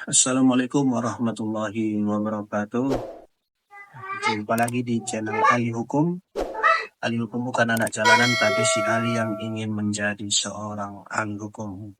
Assalamualaikum warahmatullahi wabarakatuh. Jumpa lagi di channel Ali Hukum. Ali Hukum bukan anak jalanan, tapi si Ali yang ingin menjadi seorang ahli hukum.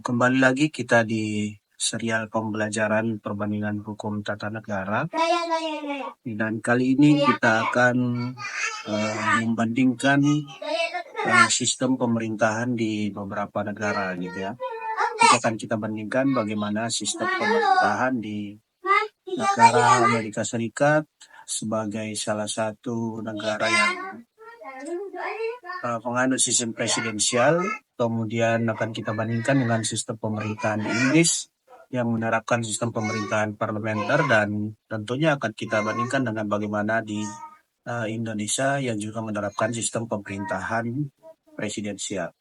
Kembali lagi kita di serial pembelajaran perbandingan hukum tata negara. Dan kali ini kita akan membandingkan sistem pemerintahan di beberapa negara gitu ya. Kita bandingkan bagaimana sistem pemerintahan di negara Amerika Serikat sebagai salah satu negara yang menganut sistem presidensial. Kemudian akan kita bandingkan dengan sistem pemerintahan di Inggris yang menerapkan sistem pemerintahan parlementer, dan tentunya akan kita bandingkan dengan bagaimana di Indonesia yang juga menerapkan sistem pemerintahan presidensial.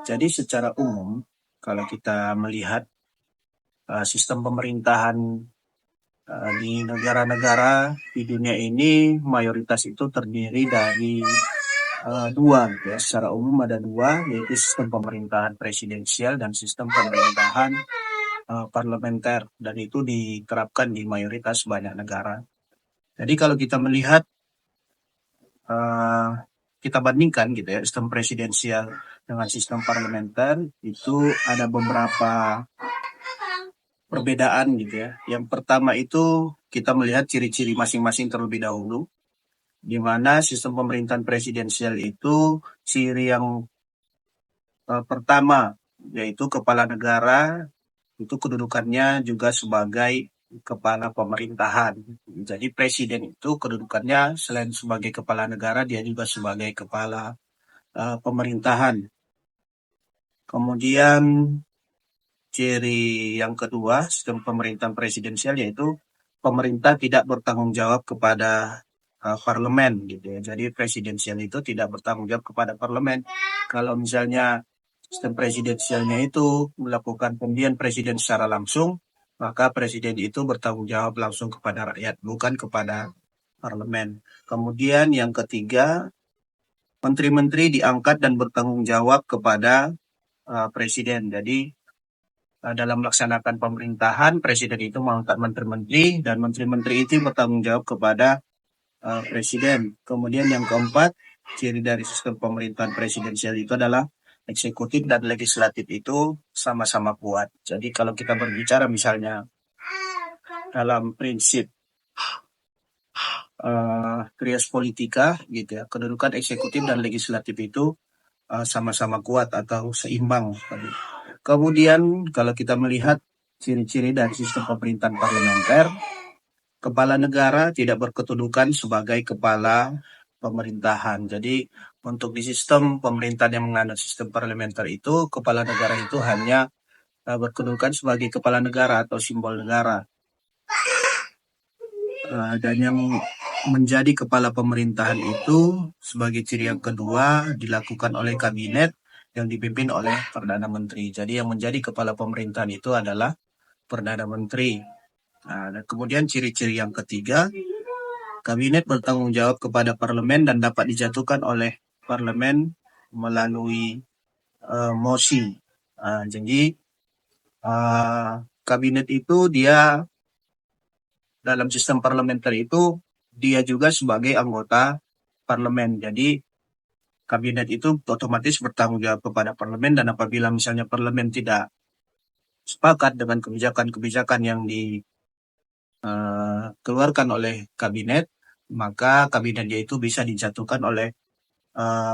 Jadi secara umum kalau kita melihat sistem pemerintahan di negara-negara di dunia ini, mayoritas itu terdiri dari dua ya. Secara umum ada dua, yaitu sistem pemerintahan presidensial dan sistem pemerintahan parlementer, dan itu diterapkan di mayoritas banyak negara. Jadi kalau kita melihat kita bandingkan gitu ya, sistem presidensial dengan sistem parlementer, itu ada beberapa perbedaan gitu ya. Yang pertama itu kita melihat ciri-ciri masing-masing terlebih dahulu, di mana sistem pemerintahan presidensial itu ciri yang pertama yaitu kepala negara itu kedudukannya juga sebagai kepala pemerintahan. Jadi presiden itu kedudukannya selain sebagai kepala negara, dia juga sebagai kepala pemerintahan. Kemudian ciri yang kedua sistem pemerintahan presidensial yaitu pemerintah tidak bertanggung jawab kepada parlemen gitu ya. Jadi presidensial itu tidak bertanggung jawab kepada parlemen. Kalau misalnya sistem presidensialnya itu melakukan pemilihan presiden secara langsung, maka presiden itu bertanggung jawab langsung kepada rakyat, bukan kepada parlemen. Kemudian yang ketiga, menteri-menteri diangkat dan bertanggung jawab kepada presiden. Jadi dalam melaksanakan pemerintahan, presiden itu mengangkat menteri-menteri, dan menteri-menteri itu bertanggung jawab kepada presiden. Kemudian yang keempat, ciri dari sistem pemerintahan presidensial itu adalah eksekutif dan legislatif itu sama-sama kuat. Jadi kalau kita berbicara misalnya dalam prinsip trias politika gitu ya, kedudukan eksekutif dan legislatif itu sama-sama kuat atau seimbang. Kemudian kalau kita melihat ciri-ciri dari sistem pemerintahan parlementer, kepala negara tidak berkedudukan sebagai kepala pemerintahan. Jadi untuk di sistem pemerintahan yang menganut sistem parlementer itu, kepala negara itu hanya berkedudukan sebagai kepala negara atau simbol negara. Dan yang menjadi kepala pemerintahan itu sebagai ciri yang kedua dilakukan oleh kabinet yang dipimpin oleh Perdana Menteri. Jadi yang menjadi kepala pemerintahan itu adalah Perdana Menteri. Dan kemudian ciri-ciri yang ketiga, kabinet bertanggung jawab kepada parlemen dan dapat dijatuhkan oleh parlemen melalui mosi. Jadi kabinet itu dia dalam sistem parlementer itu dia juga sebagai anggota parlemen. Jadi kabinet itu otomatis bertanggung jawab kepada parlemen, dan apabila misalnya parlemen tidak sepakat dengan kebijakan-kebijakan yang dikeluarkan oleh kabinet, maka kabinetnya itu bisa dijatuhkan oleh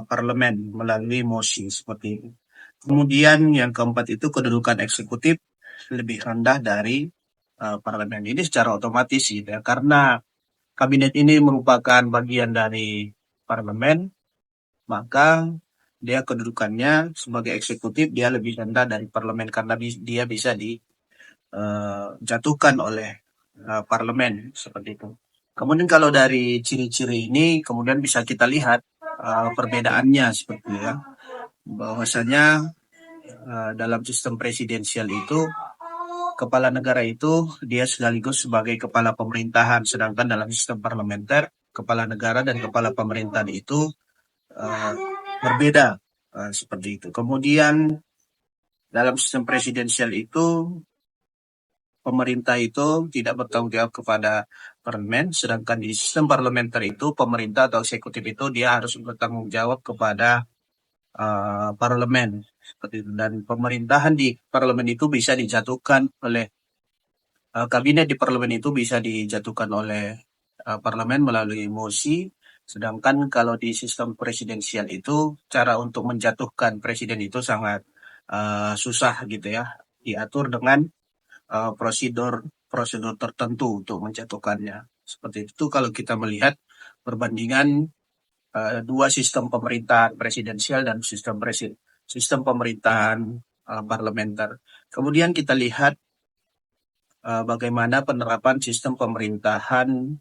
parlemen melalui mosi seperti itu. Kemudian yang keempat itu kedudukan eksekutif lebih rendah dari parlemen. Ini secara otomatis gitu ya, karena kabinet ini merupakan bagian dari parlemen, maka dia kedudukannya sebagai eksekutif dia lebih rendah dari parlemen karena dia bisa dijatuhkan oleh parlemen seperti itu. Kemudian kalau dari ciri-ciri ini kemudian bisa kita lihat perbedaannya seperti ya, bahwasanya dalam sistem presidensial itu kepala negara itu dia sekaligus sebagai kepala pemerintahan, sedangkan dalam sistem parlementer kepala negara dan kepala pemerintahan itu uh, berbeda seperti itu. Kemudian dalam sistem presidensial itu pemerintah itu tidak bertanggung jawab kepada parlemen, sedangkan di sistem parlementer itu pemerintah atau eksekutif itu dia harus bertanggung jawab kepada parlemen seperti itu. Dan pemerintahan di parlemen itu bisa dijatuhkan oleh kabinet di parlemen itu bisa dijatuhkan oleh parlemen melalui mosi, sedangkan kalau di sistem presidensial itu cara untuk menjatuhkan presiden itu sangat susah gitu ya, diatur dengan prosedur prosedur tertentu untuk menjatuhkannya. Seperti itu kalau kita melihat perbandingan dua sistem pemerintahan presidensial dan sistem pemerintahan parlementer. Kemudian kita lihat bagaimana penerapan sistem pemerintahan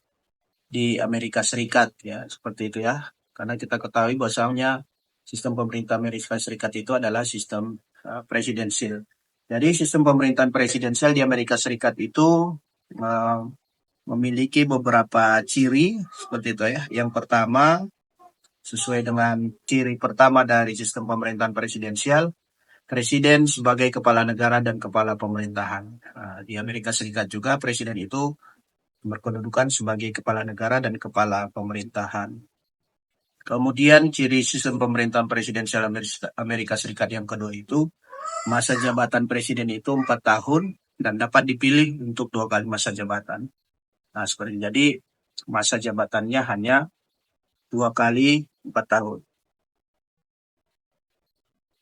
di Amerika Serikat ya, seperti itu ya. Karena kita ketahui bahwasanya sistem pemerintah Amerika Serikat itu adalah sistem presidensial. Jadi sistem pemerintahan presidensial di Amerika Serikat itu uh, memiliki beberapa ciri seperti itu ya. Yang pertama, sesuai dengan ciri pertama dari sistem pemerintahan presidensial, presiden sebagai kepala negara dan kepala pemerintahan. Di Amerika Serikat juga presiden itu berkedudukan sebagai kepala negara dan kepala pemerintahan. Kemudian ciri sistem pemerintahan presidensial Amerika Serikat yang kedua itu masa jabatan presiden itu 4 tahun dan dapat dipilih untuk 2 kali masa jabatan. Nah, seperti jadi masa jabatannya hanya 2 kali 4 tahun.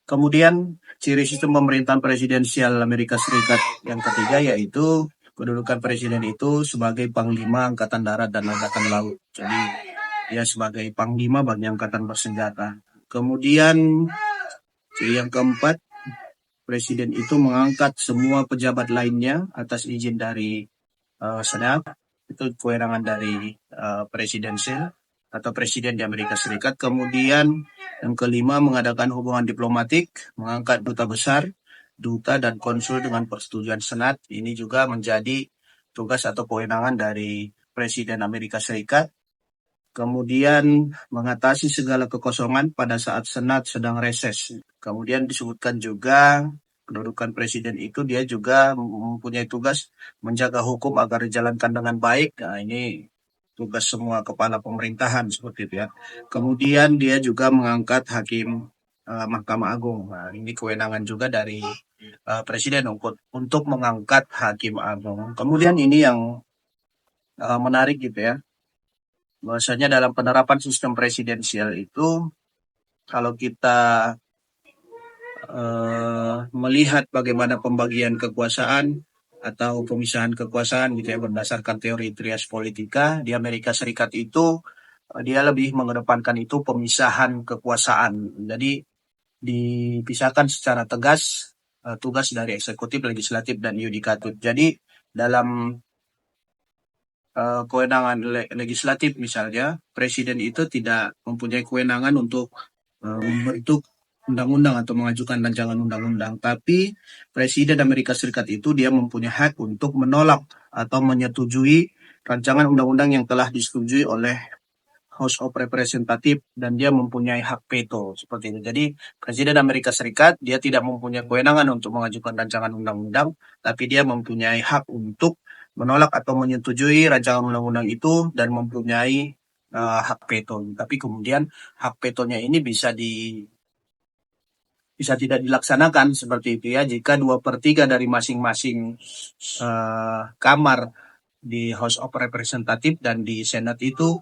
Kemudian ciri sistem pemerintahan presidensial Amerika Serikat yang ketiga yaitu kedudukan presiden itu sebagai Panglima Angkatan Darat dan Angkatan Laut. Jadi dia sebagai Panglima bagi Angkatan Bersenjata. Kemudian ciri yang keempat, presiden itu mengangkat semua pejabat lainnya atas izin dari Senat. Itu kewenangan dari presidensial atau presiden di Amerika Serikat. Kemudian yang kelima, mengadakan hubungan diplomatik, mengangkat duta besar, duta dan konsul dengan persetujuan Senat. Ini juga menjadi tugas atau kewenangan dari Presiden Amerika Serikat. Kemudian mengatasi segala kekosongan pada saat Senat sedang reses. Kemudian disebutkan juga kedudukan presiden itu dia juga mempunyai tugas menjaga hukum agar dijalankan dengan baik. Nah, ini tugas semua kepala pemerintahan seperti itu ya. Kemudian dia juga mengangkat hakim Mahkamah Agung. Nah, ini kewenangan juga dari presiden untuk mengangkat hakim agung. Kemudian ini yang menarik gitu ya. Bahwasanya dalam penerapan sistem presidensial itu kalau kita melihat bagaimana pembagian kekuasaan atau pemisahan kekuasaan gitu ya berdasarkan teori trias politika di Amerika Serikat itu dia lebih mengedepankan itu pemisahan kekuasaan. Jadi dipisahkan secara tegas tugas dari eksekutif, legislatif dan yudikatif. Jadi dalam kewenangan legislatif misalnya, presiden itu tidak mempunyai kewenangan untuk membentuk undang-undang atau mengajukan rancangan undang-undang. Tapi presiden Amerika Serikat itu dia mempunyai hak untuk menolak atau menyetujui rancangan undang-undang yang telah disetujui oleh House of Representative dan dia mempunyai hak veto seperti itu. Jadi Presiden Amerika Serikat dia tidak mempunyai kewenangan untuk mengajukan rancangan undang-undang, tapi dia mempunyai hak untuk menolak atau menyetujui rancangan undang-undang itu dan mempunyai hak veto. Tapi kemudian hak vetonya ini bisa tidak dilaksanakan seperti itu ya jika 2/3 dari masing-masing kamar di House of Representative dan di Senate itu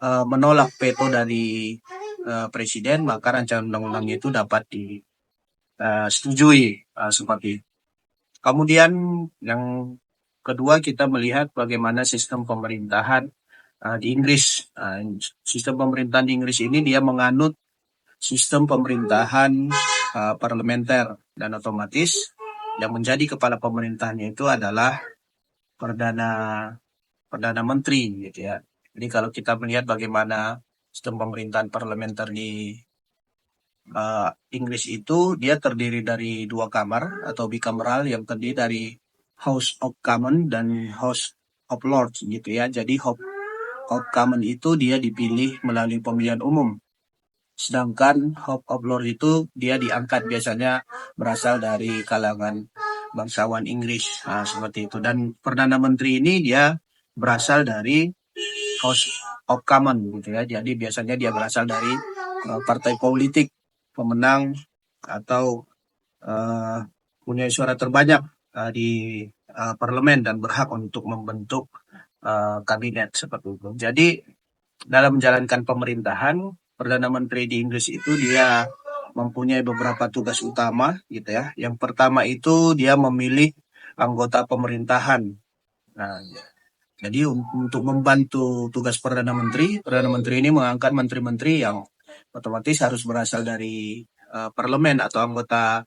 menolak veto dari presiden, maka rancangan undang-undang itu dapat disetujui seperti itu. Kemudian yang kedua kita melihat bagaimana sistem pemerintahan di Inggris. Sistem pemerintahan di Inggris ini dia menganut sistem pemerintahan parlementer, dan otomatis yang menjadi kepala pemerintahnya itu adalah perdana perdana menteri gitu ya. Jadi kalau kita melihat bagaimana sistem pemerintahan parlementer di Inggris itu, dia terdiri dari dua kamar atau bicameral yang terdiri dari House of Commons dan House of Lords gitu ya. Jadi House of Commons itu dia dipilih melalui pemilihan umum. Sedangkan House of Lords itu dia diangkat, biasanya berasal dari kalangan bangsawan Inggris, seperti itu. Dan Perdana Menteri ini dia berasal dari House of Commons gitu ya. Jadi biasanya dia berasal dari partai politik pemenang atau punya suara terbanyak di parlemen dan berhak untuk membentuk kabinet seperti itu. Jadi dalam menjalankan pemerintahan, Perdana Menteri di Inggris itu dia mempunyai beberapa tugas utama gitu ya. Yang pertama itu dia memilih anggota pemerintahan. Nah, jadi untuk membantu tugas Perdana Menteri ini mengangkat menteri-menteri yang otomatis harus berasal dari parlemen atau anggota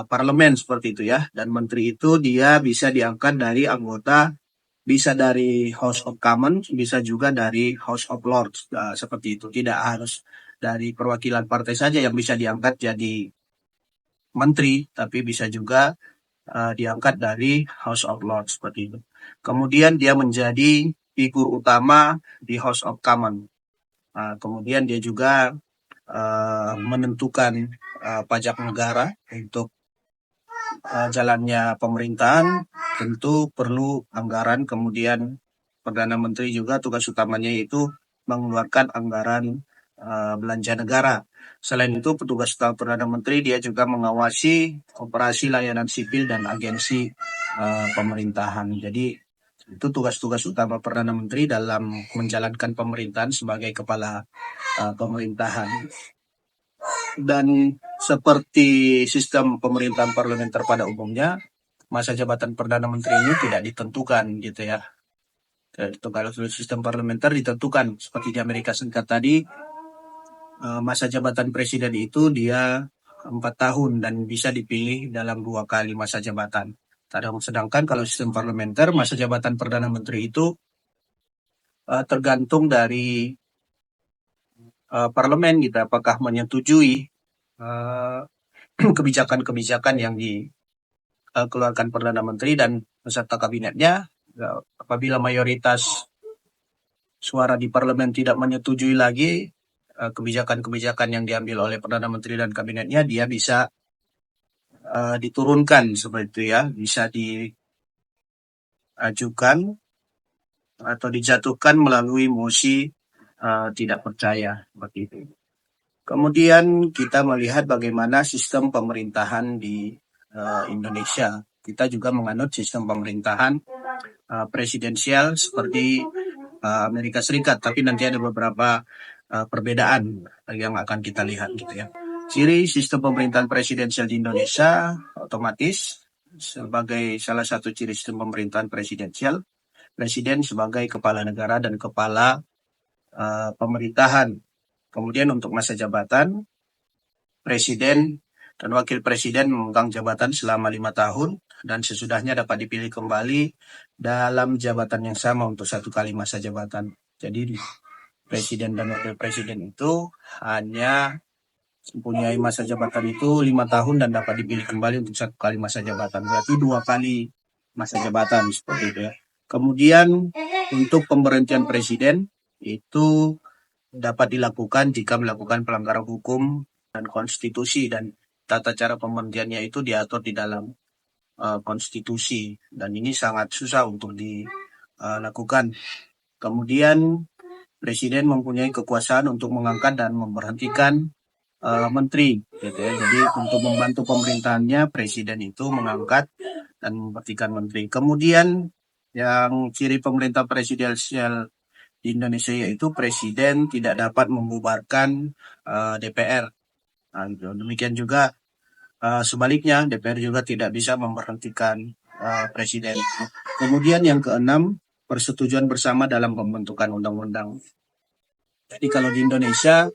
parlemen seperti itu ya. Dan menteri itu dia bisa diangkat dari anggota, bisa dari House of Commons, bisa juga dari House of Lords, seperti itu. Tidak harus dari perwakilan partai saja yang bisa diangkat jadi menteri, tapi bisa juga diangkat dari House of Lords seperti itu. Kemudian dia menjadi figur utama di House of Commons. Kemudian dia juga menentukan pajak negara untuk jalannya pemerintahan. Tentu perlu anggaran. Kemudian Perdana Menteri juga tugas utamanya itu mengeluarkan anggaran belanja negara. Selain itu, petugas utama Perdana Menteri dia juga mengawasi operasi layanan sipil dan agensi pemerintahan. Jadi itu tugas-tugas utama Perdana Menteri dalam menjalankan pemerintahan sebagai kepala pemerintahan. Dan seperti sistem pemerintahan parlementer pada umumnya, masa jabatan Perdana Menteri ini tidak ditentukan gitu ya. Kalau sistem parlementer ditentukan, seperti di Amerika Serikat tadi, masa jabatan presiden itu dia 4 tahun dan bisa dipilih dalam 2 kali masa jabatan. Sedangkan kalau sistem parlementer, masa jabatan Perdana Menteri itu tergantung dari parlemen gitu, apakah menyetujui kebijakan-kebijakan yang dikeluarkan Perdana Menteri dan beserta kabinetnya. Apabila mayoritas suara di parlemen tidak menyetujui lagi kebijakan-kebijakan yang diambil oleh Perdana Menteri dan kabinetnya, dia bisa diturunkan seperti itu ya, bisa diajukan atau dijatuhkan melalui mosi tidak percaya seperti itu. Kemudian kita melihat bagaimana sistem pemerintahan di Indonesia. Kita juga menganut sistem pemerintahan presidensial seperti Amerika Serikat, tapi nanti ada beberapa perbedaan yang akan kita lihat gitu ya. Ciri sistem pemerintahan presidensial di Indonesia otomatis sebagai salah satu ciri sistem pemerintahan presidensial, presiden sebagai kepala negara dan kepala pemerintahan. Kemudian untuk masa jabatan, presiden dan wakil presiden memegang jabatan selama 5 tahun dan sesudahnya dapat dipilih kembali dalam jabatan yang sama untuk 1 kali masa jabatan. Jadi presiden dan wakil presiden itu hanya mempunyai masa jabatan itu 5 tahun dan dapat dipilih kembali untuk 1 kali masa jabatan. Berarti 2 kali masa jabatan seperti itu ya. Kemudian untuk pemberhentian presiden itu dapat dilakukan jika melakukan pelanggaran hukum dan konstitusi, dan tata cara pemberhentiannya itu diatur di dalam konstitusi, dan ini sangat susah untuk dilakukan. Kemudian presiden mempunyai kekuasaan untuk mengangkat dan memberhentikan menteri gitu ya. Jadi untuk membantu pemerintahannya, presiden itu mengangkat dan memberhentikan menteri. Kemudian yang ciri pemerintah presidensial di Indonesia yaitu presiden tidak dapat membubarkan DPR. Demikian juga sebaliknya, DPR juga tidak bisa memberhentikan presiden. Kemudian yang keenam, persetujuan bersama dalam pembentukan undang-undang. Jadi kalau di Indonesia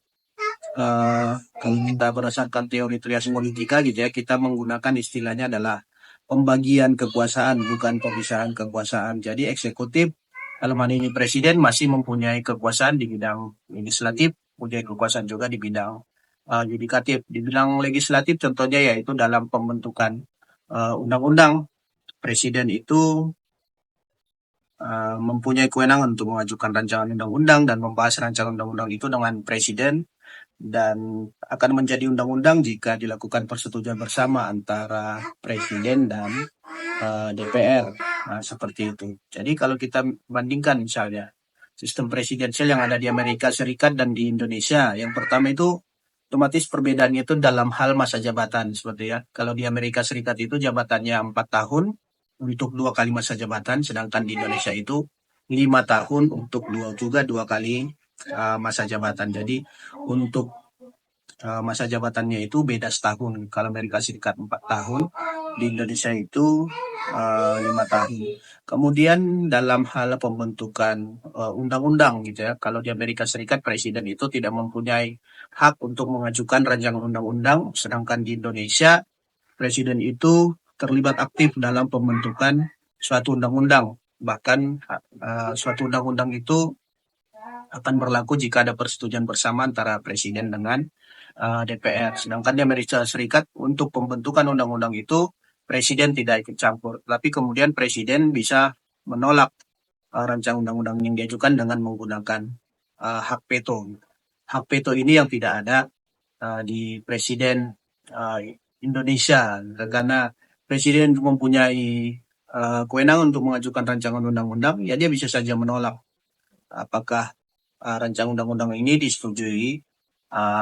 kalau kita berdasarkan teori trias politika gitu ya, kita menggunakan istilahnya adalah pembagian kekuasaan, bukan pemisahan kekuasaan. Jadi eksekutif dalam hal ini presiden masih mempunyai kekuasaan di bidang legislatif, punya kekuasaan juga di bidang yudikatif. Di bidang legislatif contohnya yaitu dalam pembentukan undang-undang, presiden itu mempunyai kewenangan untuk mengajukan rancangan undang-undang dan membahas rancangan undang-undang itu dengan presiden, dan akan menjadi undang-undang jika dilakukan persetujuan bersama antara presiden dan DPR. Nah, seperti itu. Jadi kalau kita bandingkan misalnya sistem presidensial yang ada di Amerika Serikat dan di Indonesia, yang pertama itu otomatis perbedaannya itu dalam hal masa jabatan seperti ya. Kalau di Amerika Serikat itu jabatannya 4 tahun untuk 2 kali masa jabatan, sedangkan di Indonesia itu 5 tahun untuk dua kali masa jabatan. Jadi untuk masa jabatannya itu beda setahun. Kalau Amerika Serikat 4 tahun, di Indonesia itu 5 tahun. Kemudian dalam hal pembentukan undang-undang gitu ya, kalau di Amerika Serikat presiden itu tidak mempunyai hak untuk mengajukan rancangan undang-undang, sedangkan di Indonesia presiden itu terlibat aktif dalam pembentukan suatu undang-undang. Bahkan suatu undang-undang itu akan berlaku jika ada persetujuan bersama antara presiden dengan DPR. Sedangkan di Amerika Serikat untuk pembentukan undang-undang itu presiden tidak ikut campur, tapi kemudian presiden bisa menolak rancangan undang-undang yang diajukan dengan menggunakan hak veto. Hak veto ini yang tidak ada di presiden Indonesia, karena presiden mempunyai kewenangan untuk mengajukan rancangan undang-undang, ya dia bisa saja menolak apakah rancangan undang-undang ini disetujui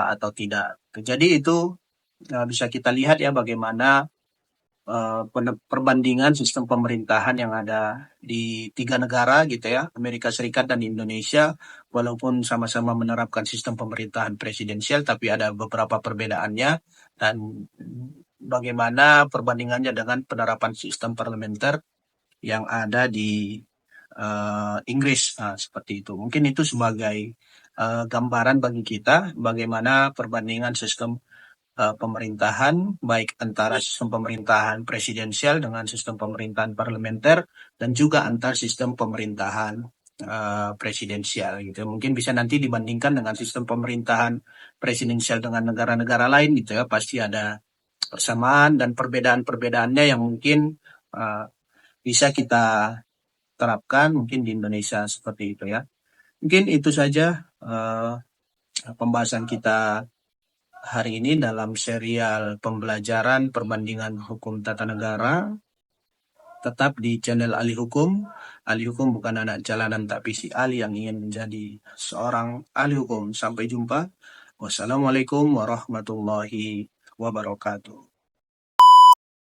atau tidak. Jadi itu bisa kita lihat ya bagaimana perbandingan sistem pemerintahan yang ada di 3 negara gitu ya, Amerika Serikat dan Indonesia, walaupun sama-sama menerapkan sistem pemerintahan presidensial, tapi ada beberapa perbedaannya, dan bagaimana perbandingannya dengan penerapan sistem parlementer yang ada di Inggris. Nah, seperti itu. Mungkin itu sebagai gambaran bagi kita bagaimana perbandingan sistem pemerintahan, baik antara sistem pemerintahan presidensial dengan sistem pemerintahan parlementer, dan juga antar sistem pemerintahan presidensial gitu. Mungkin bisa nanti dibandingkan dengan sistem pemerintahan presidensial dengan negara-negara lain gitu ya. Pasti ada persamaan dan perbedaan-perbedaannya yang mungkin bisa kita terapkan mungkin di Indonesia seperti itu ya. Mungkin itu saja pembahasan kita hari ini dalam serial pembelajaran perbandingan hukum tata negara. Tetap di channel Ahli Hukum. Ahli Hukum bukan anak jalanan, tapi si ahli yang ingin menjadi seorang ahli hukum. Sampai jumpa. Wassalamualaikum warahmatullahi wabarakatuh.